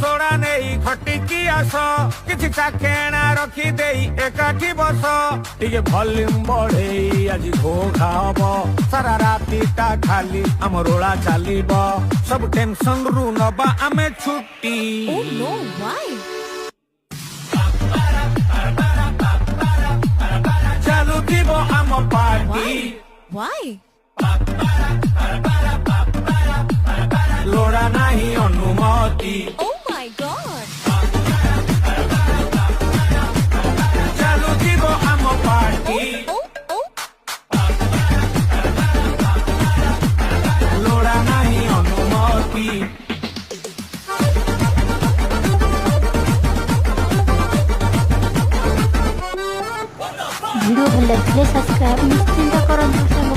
Soda नहीं खटिकी आस किछि चाखेणा रखी देई एकाठी बस टिके भल्यूम बढ़ेई आज घोघा हब सारा रातीटा खाली आम रोला चलीब सब टेंशन रु नबा आमे छुट्टी Oh no, why? चालू थीब आम पार्टी Why? लोड़ा नहीं अनुमति Oh my god! चालू थीब आम पार्टी Oh, oh, लोड़ा नहीं अनुमति ভিডিও ভালো লাগলে সাবস্ক্রাইব নিশ্চিন্ত করନ୍ତୁ